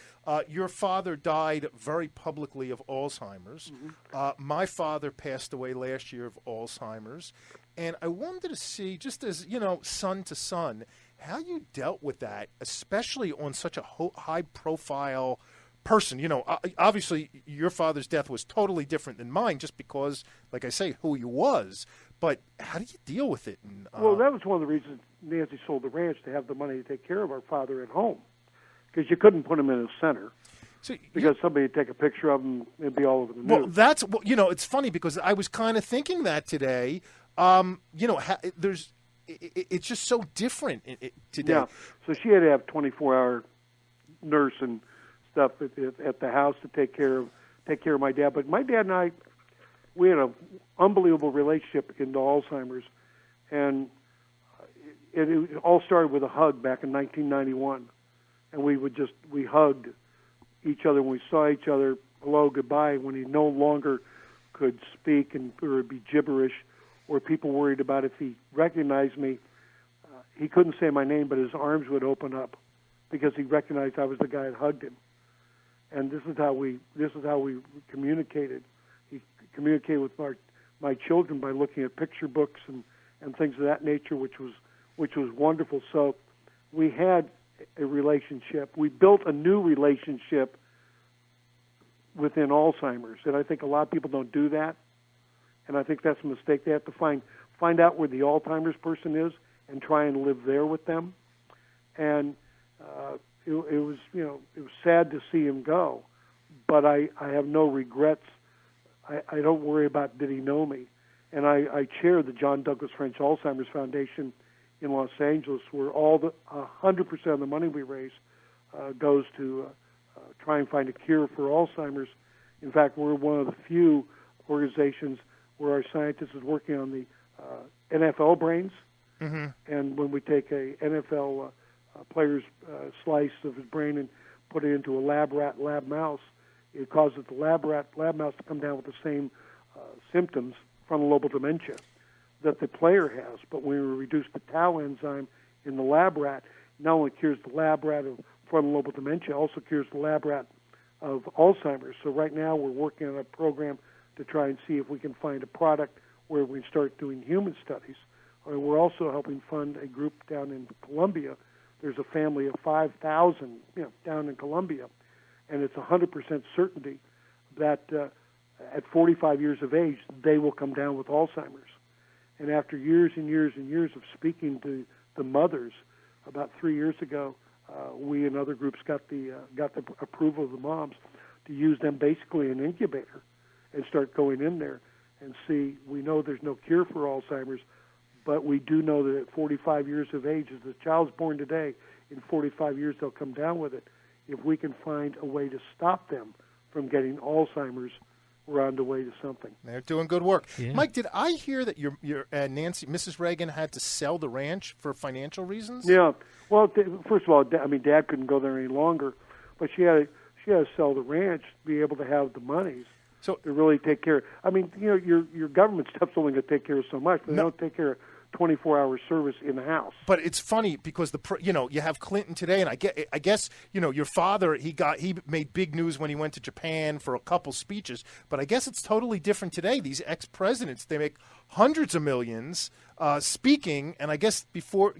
Your father died very publicly of Alzheimer's. Mm-hmm. My father passed away last year of Alzheimer's, and I wanted to see, just as son to son, how you dealt with that, especially on such a high profile person. Obviously your father's death was totally different than mine, just because, like I say, who he was. But how do you deal with it?
Well, that was one of the reasons Nancy sold the ranch, to have the money to take care of our father at home, because you couldn't put him in a center. Because somebody would take a picture of him, it'd be all over the news.
Well, it's funny because I was kind of thinking that today. It's just so different today.
Yeah. So she had to have 24-hour nurse and stuff at the house to take care of my dad. But my dad and I, we had an unbelievable relationship into Alzheimer's, and it all started with a hug back in 1991, and we hugged each other when we saw each other. Hello, goodbye. When he no longer could speak or it'd be gibberish, or people worried about if he recognized me, he couldn't say my name, but his arms would open up because he recognized I was the guy that hugged him. And this is how we communicated. He communicated with my children by looking at picture books and things of that nature, which was wonderful. So we had a relationship. We built a new relationship within Alzheimer's, and I think a lot of people don't do that. And I think that's a mistake. They have to find out where the Alzheimer's person is and try and live there with them. And it was sad to see him go, but I have no regrets. I don't worry about did he know me. And I chair the John Douglas French Alzheimer's Foundation in Los Angeles, where 100% of the money we raise goes to try and find a cure for Alzheimer's. In fact, we're one of the few organizations where our scientists is working on the NFL brains. Mm-hmm. And when we take a NFL player's slice of his brain and put it into a lab mouse, it causes the lab mouse to come down with the same symptoms, frontal lobal dementia, that the player has. But when we reduce the tau enzyme in the lab rat, not only cures the lab rat of frontal lobal dementia, also cures the lab rat of Alzheimer's. So right now we're working on a program to try and see if we can find a product where we start doing human studies. We're also helping fund a group down in Colombia. There's a family of 5,000 down in Colombia, and it's 100% certainty that at 45 years of age, they will come down with Alzheimer's. And after years and years and years of speaking to the mothers, about 3 years ago, we and other groups got the approval of the moms to use them basically an incubator and start going in there and see. We know there's no cure for Alzheimer's, but we do know that at 45 years of age, as the child's born today, in 45 years they'll come down with it. If we can find a way to stop them from getting Alzheimer's, we're on the way to something.
They're doing good work.
Yeah.
Mike, did I hear that your Nancy, Mrs. Reagan, had to sell the ranch for financial reasons?
Yeah. Well, first of all, Dad couldn't go there any longer, but she had to sell the ranch to be able to have the monies. So to really take care. I mean, your government stuff's only going to take care of so much, but they don't take care of 24-hour service in the house.
But it's funny because you have Clinton today, and I guess your father he made big news when he went to Japan for a couple speeches. But I guess it's totally different today. These ex-presidents, they make hundreds of millions speaking, and I guess before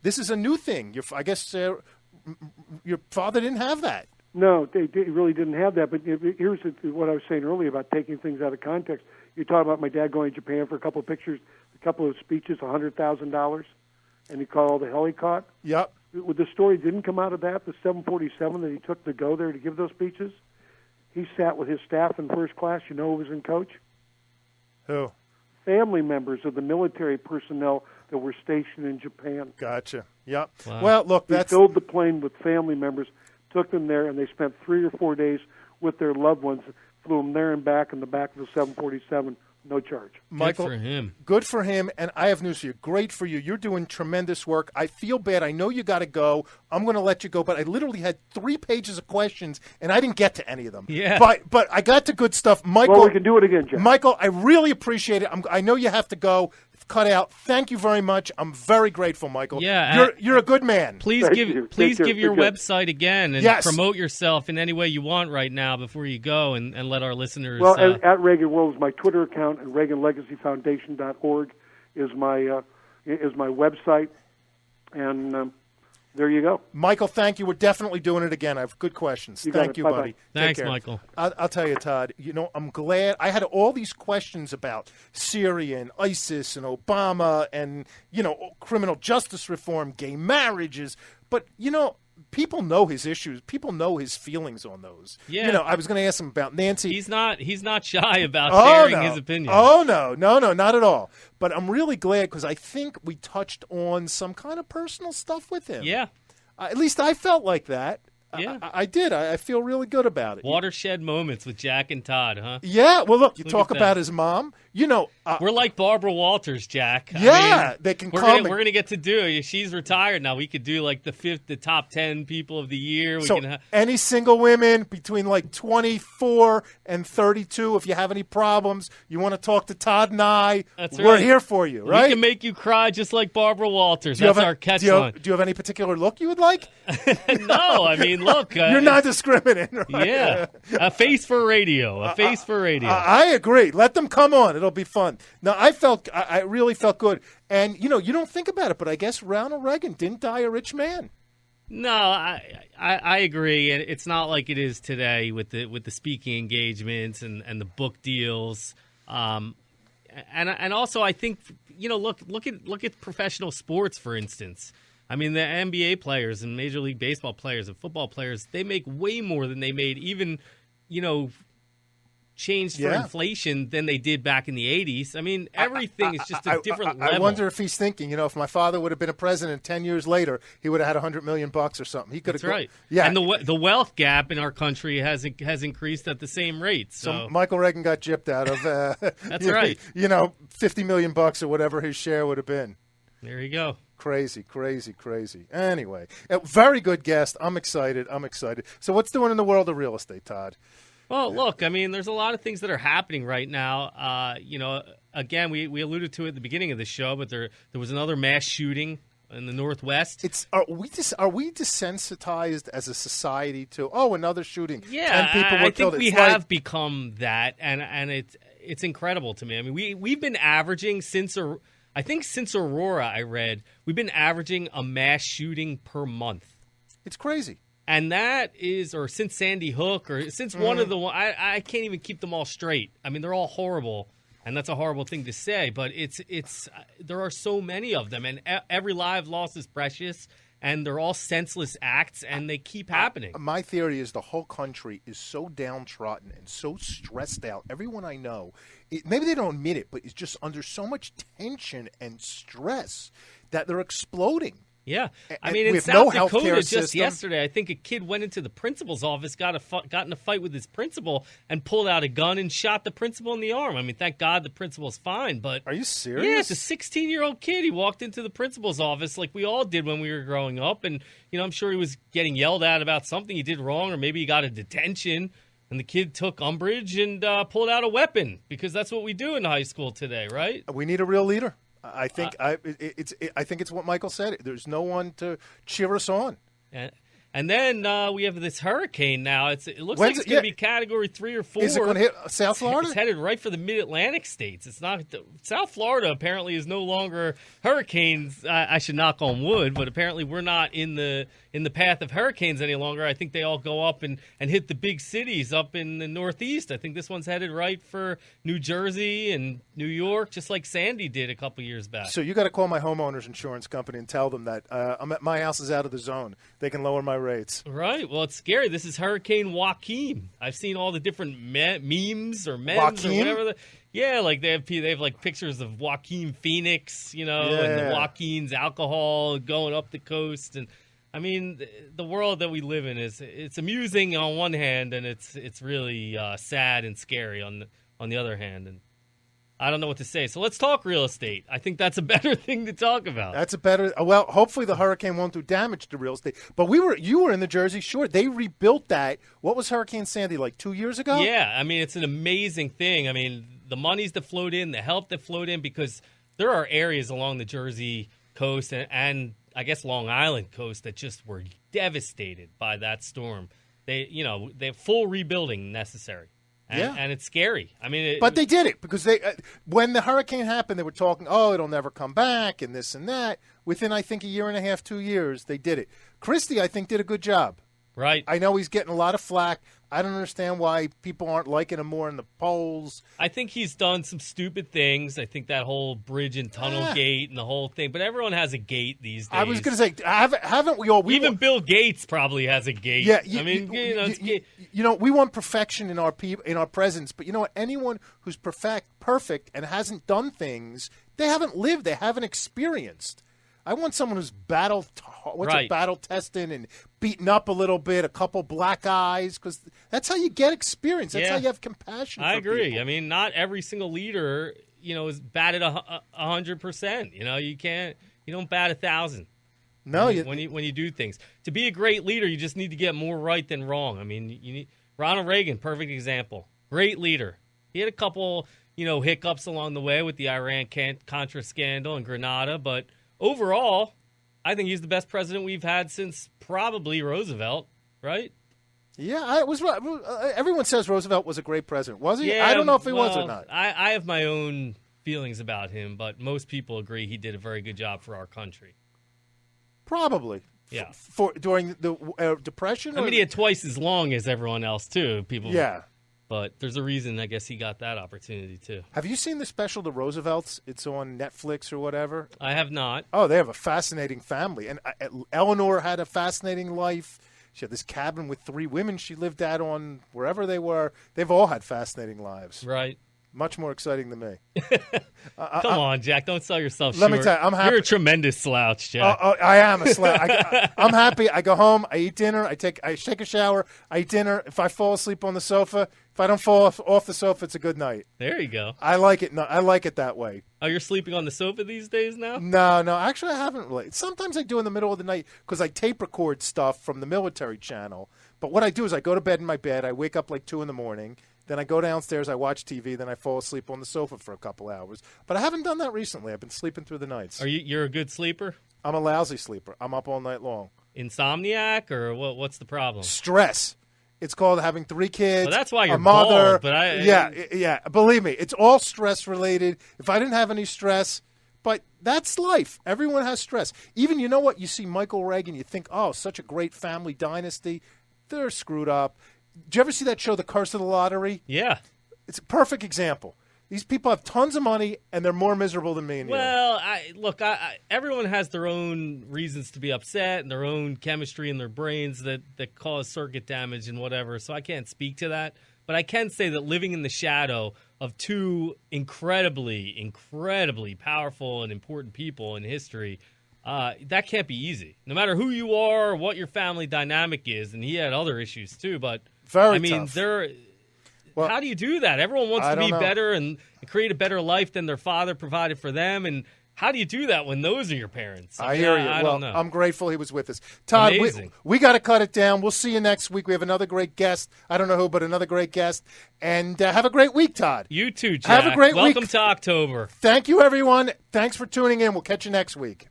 this is a new thing. I guess your father didn't have that.
No, they really didn't have that. But here's what I was saying earlier about taking things out of context. You're talking about my dad going to Japan for a couple of pictures, a couple of speeches, $100,000, and he called the hell he caught.
Yep.
The story didn't come out of that. The 747 that he took to go there to give those speeches, he sat with his staff in first class. You know who was in coach?
Who?
Family members of the military personnel that were stationed in Japan.
Gotcha. Yep.
Wow.
Well, look,
He filled the plane with family members, took them there, and they spent 3 or 4 days with their loved ones, flew them there and back in the back of the 747, no charge.
Michael,
good for him.
Good for him, and I have news for you. Great for you. You're doing tremendous work. I feel bad. I know you got to go. I'm going to let you go, but I literally had 3 pages of questions, and I didn't get to any of them.
Yeah.
But I got to good stuff. Michael,
Well, we can do it again, Jeff.
Michael, I really appreciate it. I know you have to go. Cut out. Thank you very much. I'm very grateful, Michael.
Yeah,
you're a good man.
Please
Thank
give
you.
please
Take care.
give your
Take care.
website again and
Yes.
promote yourself in any way you want right now before you go, and let our listeners.
Well, at Reagan World is my Twitter account, and ReaganLegacyFoundation.org is my website, and there you go.
Michael, thank you. We're definitely doing it again. I have good questions.
You got
Thank
it.
you,
Bye-bye.
buddy. Take
Thanks,
care.
Michael.
I'll tell you, Todd, I'm glad. I had all these questions about Syria and ISIS and Obama and, criminal justice reform, gay marriages. But, people know his issues. People know his feelings on those.
Yeah.
I was going to ask him about Nancy.
He's not shy about sharing his opinion.
Oh, no, not at all. But I'm really glad because I think we touched on some kind of personal stuff with him.
Yeah.
At least I felt like that.
Yeah.
I did. I feel really good about it.
Watershed moments with Jack and Todd, huh?
Yeah. Well, look, you
Look
talk
at that.
about his mom.
We're like Barbara Walters, Jack.
Yeah, they can
we're
come
Gonna, we're going to get to do. She's retired now. We could do like the top 10 people of the year. We
so
can
any single women between like 24 and 32, if you have any problems, you want to talk to Todd and I,
That's
we're
right.
here for you, right?
We can make you cry just like Barbara Walters.
Do you
That's
have
our catch
do you
line.
have any particular look you would like?
No, I mean, look.
You're not discriminating, right?
Yeah. A face for radio. A face for radio.
I agree. Let them come on. It'll be fun. Now, I really felt good. And, you don't think about it, but I guess Ronald Reagan didn't die a rich man.
No, I agree, and it's not like it is today with the speaking engagements and the book deals, and also I think look at professional sports, for instance. I mean, the NBA players and Major League Baseball players and football players, they make way more than they made even changed for inflation than they did back in the 80s. I mean, everything is just a different level.
I wonder if he's thinking, if my father would have been a president 10 years later, he would have had $100 million or something. He could
That's
have.
right.
Yeah.
And the wealth gap in our country has increased at the same rate. So
Michael Reagan got gypped out of.
That's right.
$50 million or whatever his share would have been.
There you go.
Crazy. Anyway, very good guest. I'm excited. So what's doing in the world of real estate, Todd?
Well, look, I mean, there's a lot of things that are happening right now. Again, we alluded to it at the beginning of the show, but there was another mass shooting in the Northwest.
Are we desensitized as a society to another shooting?
Yeah,
10 people were
I
killed.
think we
It's
have become that, and it's incredible to me. I mean, we've been averaging since Aurora, I read, we've been averaging a mass shooting per month.
It's crazy.
And that is, or since Sandy Hook, or since one of the, I can't even keep them all straight. I mean, they're all horrible, and that's a horrible thing to say, but it's there are so many of them, and every life lost is precious, and they're all senseless acts, and they keep happening.
My theory is the whole country is so downtrodden and so stressed out. Everyone I know, maybe they don't admit it, but it's just under so much tension and stress that they're exploding.
Yeah. I
And
mean,
we
in
have no
South Dakota
healthcare
just
system.
yesterday, I think a kid went into the principal's office, got in a fight with his principal, and pulled out a gun and shot the principal in the arm. I mean, thank God the principal's fine, but...
Are you serious?
Yeah, it's a 16-year-old kid. He walked into the principal's office like we all did when we were growing up, and, I'm sure he was getting yelled at about something he did wrong, or maybe he got a detention, and the kid took umbrage and pulled out a weapon, because that's what we do in high school today, right?
We need a real leader. I think I think it's what Michael said. There's no one to cheer us on.
And then we have this hurricane now. It looks like it's going to be Category 3 or 4.
Is it going to hit South Florida?
It's headed right for the Mid-Atlantic states. It's not South Florida. Apparently, is no longer hurricanes. I should knock on wood, but apparently we're not in the path of hurricanes any longer. I think they all go up and hit the big cities up in the Northeast. I think this one's headed right for New Jersey and New York, just like Sandy did a couple years back.
So you got to call my homeowners insurance company and tell them that my house is out of the zone. They can lower my rates.
Right. Well, it's scary. This is Hurricane Joaquin. I've seen all the different memes or memes or whatever. Like they have like pictures of Joaquin Phoenix, and the Joaquin's alcohol going up the coast. And I mean, the world that we live in it's amusing on one hand, and it's really sad and scary on the other hand. And I don't know what to say. So let's talk real estate. I think that's a better thing to talk about.
That's a better. Well, hopefully the hurricane won't do damage to real estate. But you were in the Jersey Shore. They rebuilt that. What was Hurricane Sandy like 2 years ago?
Yeah, I mean it's an amazing thing. I mean the monies that flowed in, the help that flowed in, because there are areas along the Jersey coast and I guess Long Island coast that just were devastated by that storm. They have full rebuilding necessary. And it's scary. I mean,
but they did it because when the hurricane happened, they were talking, it'll never come back and this and that. Within, I think, a year and a half, 2 years, they did it. Christie, I think, did a good job.
Right.
I know he's getting a lot of flack. I don't understand why people aren't liking him more in the polls.
I think he's done some stupid things. I think that whole bridge and tunnel gate and the whole thing. But everyone has a gate these days.
I was going to say, haven't we all?
Even Bill Gates probably has a gate.
Yeah. We want perfection in our presence. But you know what? Anyone who's perfect and hasn't done things, they haven't lived. They haven't experienced. I want someone who's battle testing and beaten up a little bit, a couple black eyes, because that's how you get experience. That's how you have compassion.
I agree.
People.
I mean, not every single leader, is batted 100%. You don't bat 1,000.
No,
when you do things. To be a great leader, you just need to get more right than wrong. I mean, Ronald Reagan, perfect example, great leader. He had a couple, hiccups along the way with the Iran-Contra scandal and Grenada, but overall, I think he's the best president we've had since probably Roosevelt, right?
Yeah, it was right. Everyone says Roosevelt was a great president. Was he? Yeah, I don't know if he was or not.
I have my own feelings about him, but most people agree he did a very good job for our country.
Probably.
Yeah.
During the Depression?
I mean, he had twice as long as everyone else, too.
Yeah.
But there's a reason, I guess, he got that opportunity, too.
Have you seen the special, The Roosevelts? It's on Netflix or whatever.
I have not.
Oh, they have a fascinating family. And Eleanor had a fascinating life. She had this cabin with 3 women she lived at on wherever they were. They've all had fascinating lives.
Right.
Much more exciting than me.
Come on, Jack. Don't sell yourself
short.
Let
me tell you, I'm happy.
You're a tremendous slouch, Jack.
I am a slouch. I'm happy. I go home. I eat dinner. I take a shower. I eat dinner. If I fall asleep on the sofa, if I don't fall off the sofa, it's a good night.
There you go.
I like it. No, I like it that way.
Oh, you're sleeping on the sofa these days now?
No. Actually, I haven't really. Sometimes I do in the middle of the night because I tape record stuff from the military channel. But what I do is I go to bed in my bed. I wake up like 2 a.m. Then I go downstairs, I watch TV, then I fall asleep on the sofa for a couple hours. But I haven't done that recently. I've been sleeping through the nights.
You're a good sleeper?
I'm a lousy sleeper. I'm up all night long.
Insomniac, or what's the problem?
Stress. It's called having 3 kids.
Well, that's why you're
a mother.
Bald, but
yeah. Believe me, it's all stress related. If I didn't have any stress, but that's life. Everyone has stress. Even, you know what? You see Michael Reagan, you think, such a great family dynasty. They're screwed up. Did you ever see that show, The Curse of the Lottery?
Yeah.
It's a perfect example. These people have tons of money, and they're more miserable than me and you.
Well, everyone has their own reasons to be upset and their own chemistry in their brains that cause circuit damage and whatever, so I can't speak to that. But I can say that living in the shadow of 2 incredibly, incredibly powerful and important people in history, that can't be easy. No matter who you are or what your family dynamic is, and he had other issues too, but
Very
I mean,
tough.
How do you do that? Everyone wants to be better and create a better life than their father provided for them. And How do you do that when those are your parents?
I hear you.
I
well,
don't know.
I'm grateful he was with us. Todd,
Amazing.
we got to cut it down. We'll see you next week. We have another great guest. I don't know who, but another great guest. And have a great week, Todd.
You too, Jack.
Have a great week.
Welcome to October.
Thank you, everyone. Thanks for tuning in. We'll catch you next week.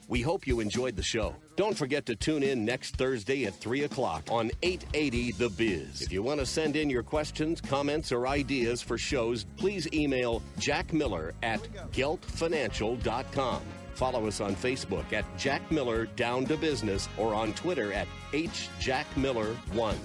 We hope you enjoyed the show. Don't forget to tune in next Thursday at 3 o'clock on 880 The Biz. If you want to send in your questions, comments, or ideas for shows, please email Jack Miller at geltfinancial.com. Follow us on Facebook at Jack Miller Down to Business or on Twitter at HJackMiller1.